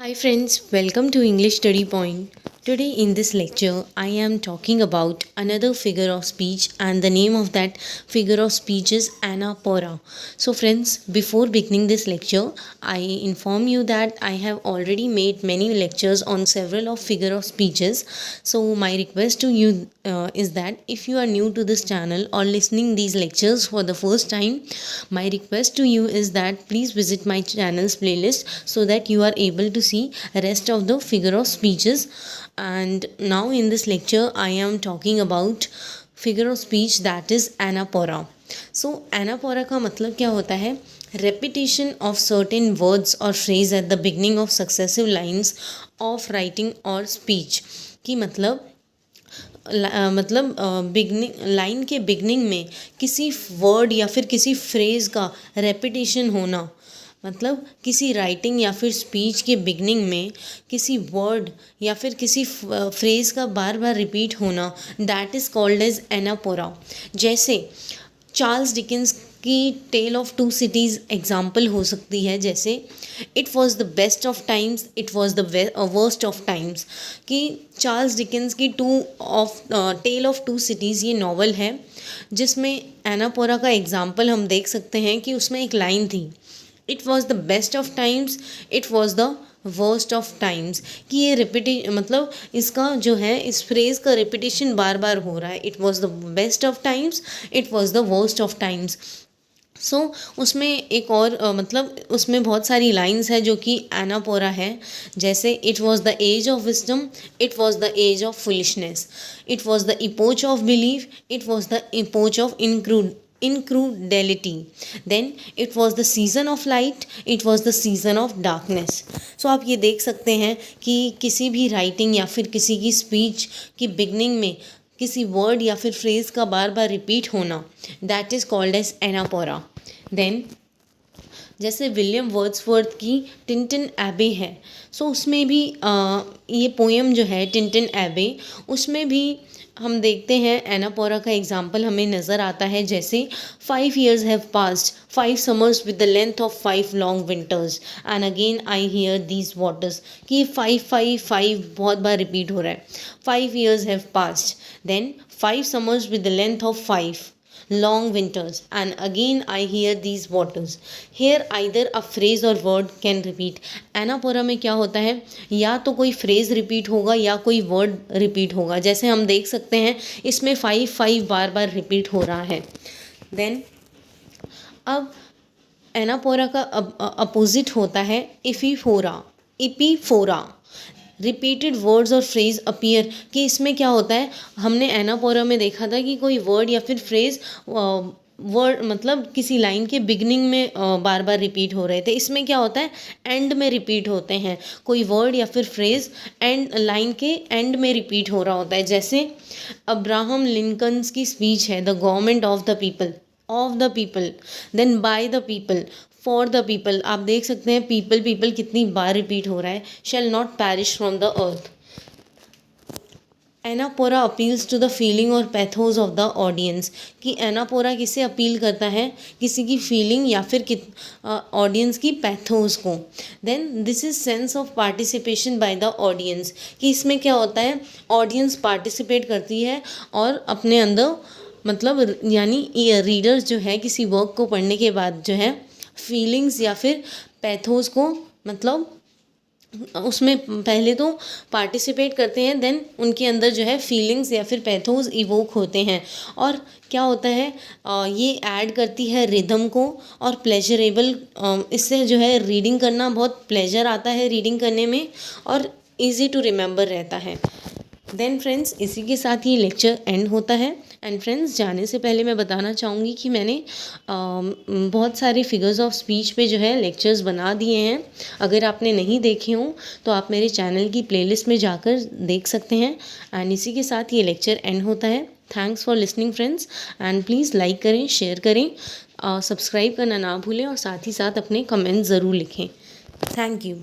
Hi friends, welcome to English Study Point. Today in this lecture, I am talking about another figure of speech and the name of that figure of speech is anaphora. So friends, before beginning this lecture, I inform you that I have already made many lectures on several of figure of speeches. So my request to you is that if you are new to this channel or listening these lectures for the first time, my request to you is that please visit my channel's playlist so that you are able to see rest of the figure of speeches. And now in this lecture I am talking about figure of speech that is anaphora. So anaphora का मतलब क्या होता है? Repetition of certain words or phrase at the beginning of successive lines of writing or speech. कि मतलब beginning line के beginning में किसी वर्ड या फिर किसी फ्रेज़ का रेपिटेशन होना, मतलब किसी राइटिंग या फिर स्पीच के बिगनिंग में किसी वर्ड या फिर किसी फ्रेज़ का बार बार रिपीट होना, that is called as anaphora. जैसे चार्ल्स डिकेंस की tale of two cities example हो सकती है. जैसे it was the best of times, it was the worst of times. कि चार्ल्स डिकेंस की टेल ऑफ टू सिटीज़ ये नावल है जिसमें एनापोरा का एग्जाम्पल हम देख सकते हैं कि उसमें एक लाइन थी, it was the best of times, it was the worst of times. कि ये मतलब इसका जो है इस फ्रेज़ का रिपीटेशन बार बार हो रहा है. It was the best of times, it was the worst of times. So उसमें एक और मतलब उसमें बहुत सारी लाइंस है जो कि एनापोरा है. जैसे it was the age of wisdom, it was the age of foolishness, it was the epoch of belief, it was the epoch of incrudelity, then it was the season of light, it was the season of darkness. So आप ये देख सकते हैं कि किसी भी writing या फिर किसी की स्पीच की बिगनिंग में किसी वर्ड या फिर फ्रेज़ का बार बार रिपीट होना, that is called as anaphora. Then जैसे विलियम वर्ड्सवर्थ की टिंटिन एबे है. सो उसमें भी ये पोएम जो है टिंटिन एबे, उसमें भी हम देखते हैं एनापोरा का एग्जाम्पल हमें नज़र आता है. जैसे 5 years have passed, 5 summers with the length of 5 long winters and again I hear these waters. कि 5 बहुत बार रिपीट हो रहा है. 5 years have passed, then 5 summers with the length of 5 long winters and again I hear these waters. Here either a phrase or word can repeat. एनापोरा में क्या होता है, या तो कोई फ्रेज रिपीट होगा या कोई वर्ड रिपीट होगा. जैसे हम देख सकते हैं इसमें 5 बार बार रिपीट हो रहा है. देन अब एनापोरा का अपोजिट होता है इपीफोरा. इपीफोरा रिपीटेड वर्ड्स और फ्रेज अपीयर. कि इसमें क्या होता है, हमने एनापोरा में देखा था कि कोई वर्ड या फिर फ्रेज वर्ड मतलब किसी लाइन के बिगनिंग में बार बार रिपीट हो रहे थे. इसमें क्या होता है, एंड में रिपीट होते हैं. कोई वर्ड या फिर फ्रेज एंड लाइन के एंड में रिपीट हो रहा होता है. जैसे अब्राहम लिंकन्स की स्पीच है, the government of the people, then by the people, for the people. आप देख सकते हैं पीपल कितनी बार रिपीट हो रहा है. Shall not perish from the earth. Anaphora appeals to the feeling और पैथोस ऑफ द ऑडियंस. कि एनापोरा किसे अपील करता है, किसी की फीलिंग या फिर ऑडियंस की पैथोस को. Then this is sense of participation by the audience. कि इसमें क्या होता है, ऑडियंस पार्टिसिपेट करती है और अपने अंदर मतलब यानी रीडर्स जो है किसी वर्क को पढ़ने के बाद जो है फीलिंग्स या फिर पैथोस को मतलब उसमें पहले तो पार्टिसिपेट करते हैं, देन उनके अंदर जो है फीलिंग्स या फिर पैथोस इवोक होते हैं. और क्या होता है, ये ऐड करती है रिदम को और प्लेजरेबल. इससे जो है रीडिंग करना बहुत प्लेजर आता है रीडिंग करने में और इजी टू रिमेंबर रहता है. देन फ्रेंड्स इसी के साथ ये लेक्चर एंड होता है. एंड फ्रेंड्स जाने से पहले मैं बताना चाहूँगी कि मैंने बहुत सारे फिगर्स ऑफ स्पीच पे जो है लेक्चर्स बना दिए हैं. अगर आपने नहीं देखे हों तो आप मेरे चैनल की प्लेलिस्ट में जाकर देख सकते हैं. एंड इसी के साथ ये लेक्चर एंड होता है. Thanks for listening friends and please like करें, शेयर करें, सब्सक्राइब करना ना भूलें और साथ ही साथ अपने कमेंट्स ज़रूर लिखें. Thank you.